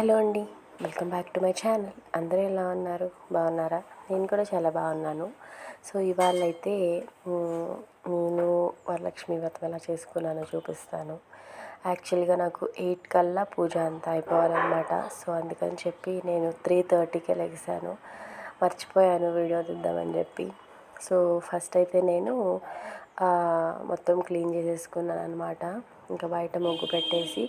Hello అండి, welcome back to my channel. అందరూ ఎలా ఉన్నారు? బాగున్నారా? నేను కూడా చాలా బాగున్నాను. సో ఇవాళ అయితే నేను వరలక్ష్మి వ్రతం ఎలా చేసుకున్నానో చూపిస్తాను. యాక్చువల్గా నాకు 8 కల్లా పూజ అంతా అయిపోవాలన్నమాట. సో అందుకని చెప్పి నేను 3:30కే లెగిసాను. మర్చిపోయాను వీడియో తీద్దామని చెప్పి. సో ఫస్ట్ అయితే నేను మొత్తం క్లీన్ చేసేసుకున్నాను అనమాట. ఇంకా బయట ముగ్గు పెట్టేసి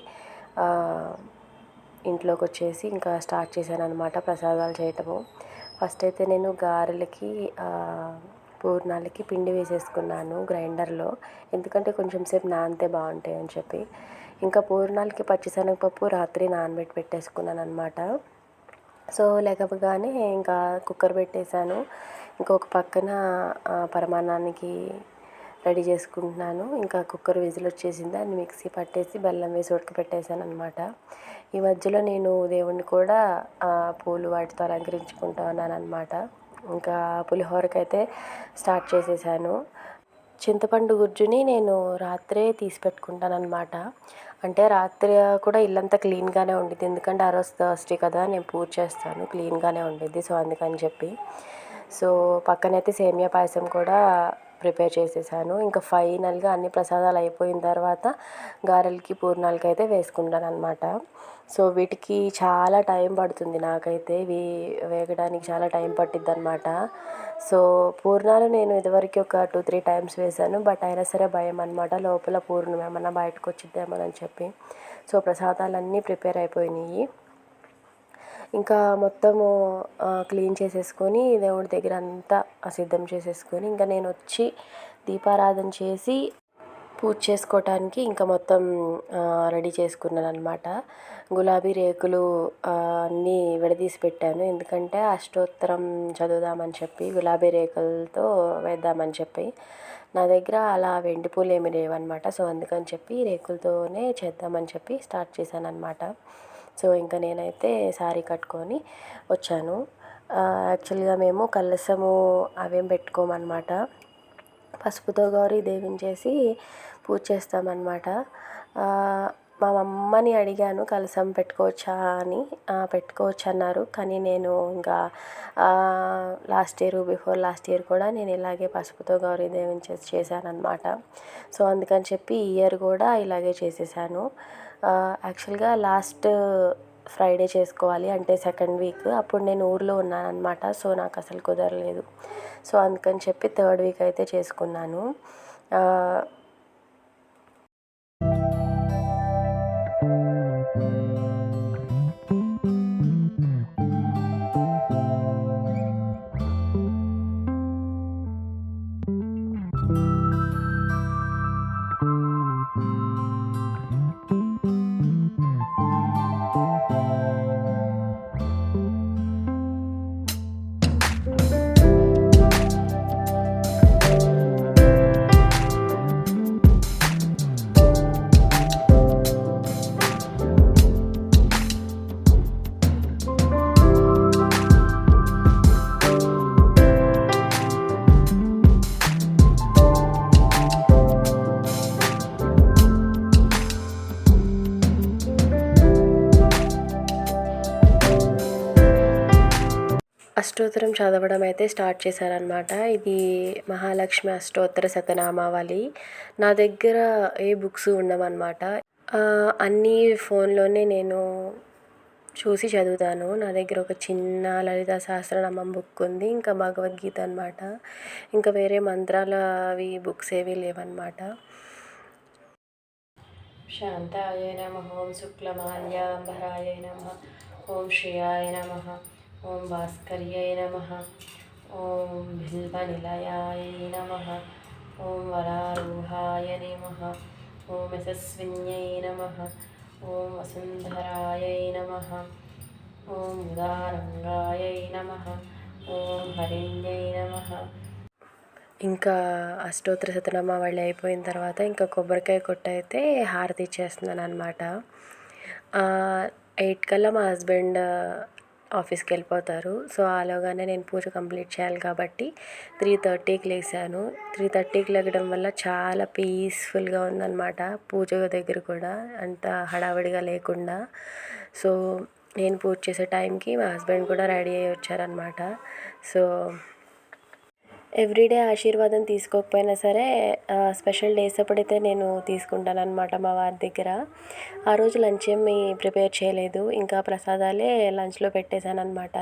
ఇంట్లోకి వచ్చేసి ఇంకా స్టార్ట్ చేశాను అనమాట ప్రసాదాలు చేయటము. ఫస్ట్ అయితే నేను గారెలకి పూర్ణాలకి పిండి వేసేసుకున్నాను గ్రైండర్లో. ఎందుకంటే కొంచెం సేపు నానితే బాగుంటాయి అని చెప్పి. ఇంకా పూర్ణాలకి పచ్చిశనగపప్పు రాత్రి నానబెట్టి పెట్టేసుకున్నాను అనమాట. సో లేకపోగానే ఇంకా కుక్కర్ పెట్టేశాను. ఇంకొక పక్కన పరమాన్నానికి రెడీ చేసుకుంటున్నాను. ఇంకా కుక్కర్ విజిల్ వచ్చేసింది, దాన్ని మిక్సీ పట్టేసి బెల్లం వేసి ఉడకపెట్టేశాను అనమాట. ఈ మధ్యలో నేను దేవుణ్ణి కూడా పూలు వాటితో అలంకరించుకుంటూ ఉన్నాను అనమాట. ఇంకా పులిహోరకైతే స్టార్ట్ చేసేసాను. చింతపండు గుజ్జుని నేను రాత్రే తీసి పెట్టుకుంటాను అనమాట. అంటే రాత్రి కూడా ఇల్లంతా క్లీన్గానే ఉండిద్ది, ఎందుకంటే ఆ రోజు థర్స్డే కదా, నేను పూజ చేస్తాను, క్లీన్గానే ఉండిద్ది. సో అందుకని చెప్పి సో పక్కనైతే సేమియా పాయసం కూడా ప్రిపేర్ చేసేసాను. ఇంకా ఫైనల్గా అన్ని ప్రసాదాలు అయిపోయిన తర్వాత గారెలకి పూర్ణాలకి అయితే వేసుకుంటాను అనమాట. సో వీటికి చాలా టైం పడుతుంది, నాకైతే ఇవి వేగడానికి చాలా టైం పట్టిద్ది అనమాట. సో పూర్ణాలు నేను ఇదివరకు ఒక 2-3 టైమ్స్ వేసాను, బట్ అయినా సరే భయం అనమాట, లోపల పూర్ణం ఏమన్నా బయటకు వచ్చిద్దేమోనని చెప్పి. సో ప్రసాదాలన్నీ ప్రిపేర్ అయిపోయినాయి. ఇంకా మొత్తము క్లీన్ చేసేసుకొని దేవుడి దగ్గర అంతా సిద్ధం చేసేసుకొని ఇంకా నేను వచ్చి దీపారాధన చేసి పూజ చేసుకోవటానికి ఇంకా మొత్తం రెడీ చేసుకున్నాను అనమాట. గులాబీ రేకులు అన్నీ విడదీసి పెట్టాను, ఎందుకంటే అష్టోత్తరం చదువుదామని చెప్పి గులాబీ రేకులతో వేద్దామని చెప్పి. నా దగ్గర అలా వెండి పూలు ఏమి లేవన్నమాట. సో అందుకని చెప్పి రేకులతోనే చేద్దామని చెప్పి స్టార్ట్ చేశాను అనమాట. సో ఇంకా నేనైతే శారీ కట్టుకొని వచ్చాను. యాక్చువల్గా మేము కలశము అవేం పెట్టుకోమన్నమాట. పసుపుతో గౌరీ దేవిని చేసి పూజ చేస్తామన్నమాట. మా అమ్మని అడిగాను కలశం పెట్టుకోవచ్చా అని. పెట్టుకోవచ్చు అన్నారు, కానీ నేను ఇంకా బిఫోర్ లాస్ట్ ఇయర్ కూడా నేను ఇలాగే పసుపుతో గౌరీ దేవిని చేశాను అనమాట. సో అందుకని చెప్పి ఈ ఇయర్ కూడా ఇలాగే చేసేసాను. యాక్చువల్గా లాస్ట్ ఫ్రైడే చేసుకోవాలి, అంటే సెకండ్ వీక్, అప్పుడు నేను ఊర్లో ఉన్నాను అనమాట. సో నాకు అసలు కుదరలేదు. సో అందుకని చెప్పి థర్డ్ వీక్ అయితే చేసుకున్నాను. అష్టోత్తరం చదవడం అయితే స్టార్ట్ చేశారనమాట. ఇది మహాలక్ష్మి అష్టోత్తర శతనామావళి. నా దగ్గర ఏ బుక్స్ ఉండవన్నమాట, అన్నీ ఫోన్లోనే నేను చూసి చదువుతాను. నా దగ్గర ఒక చిన్న లలితా సహస్రనామం బుక్ ఉంది, ఇంకా భగవద్గీత అనమాట. ఇంకా వేరే మంత్రాల అవి బుక్స్ ఏవి లేవన్నమాట. శాంతాయ నమః, ఓం శుక్లమాల్యాంబరాయ నమః, ఓం శ్రియాయ నమః, ఓం భాస్కర్యై నమః, ఓం బిల్వనిలయాయ నమః, ఓం వరారూహాయ నమః, ఓం యశస్విన్యై నమః, ఓం వసుంధరాయై నమః, ఓం ఉదారంగాయై నమః, ఓం హరిణ్యై నమః. ఇంకా అష్టోత్తర శతనామావళి అయిపోయిన తర్వాత ఇంకా కొబ్బరికాయ కొట్టి అయితే హారతి ఇచ్చేస్తున్నాను అనమాట. 8 కల్లా మా హస్బెండ్ ఆఫీస్కి వెళ్ళిపోతారు. సో ఆలోగానే నేను పూజ కంప్లీట్ చేయాలి కాబట్టి 3:30కి లేసాను. 3:30కి లెగడం వల్ల చాలా పీస్ఫుల్గా ఉందన్నమాట. పూజ దగ్గర కూడా అంత హడావిడిగా లేకుండా. సో నేను పూజ చేసే టైంకి మా హస్బెండ్ కూడా రెడీ అయ్యి వచ్చారనమాట. సో ఎవ్రీడే ఆశీర్వాదం తీసుకోకపోయినా సరే స్పెషల్ డేస్ అప్పుడైతే నేను తీసుకుంటానన్నమాట మా వారి దగ్గర. ఆ రోజు లంచ్ ఏమి ప్రిపేర్ చేయలేదు, ఇంకా ప్రసాదాలే లంచ్లో పెట్టేశానన్నమాట.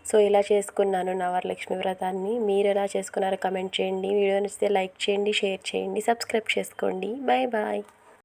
సో ఇలా చేసుకున్నాను నా వరలక్ష్మి వ్రతాన్ని. మీరు ఎలా చేసుకున్నారో కమెంట్ చేయండి. వీడియో నచ్చితే లైక్ చేయండి, షేర్ చేయండి, సబ్స్క్రైబ్ చేసుకోండి. Bye bye.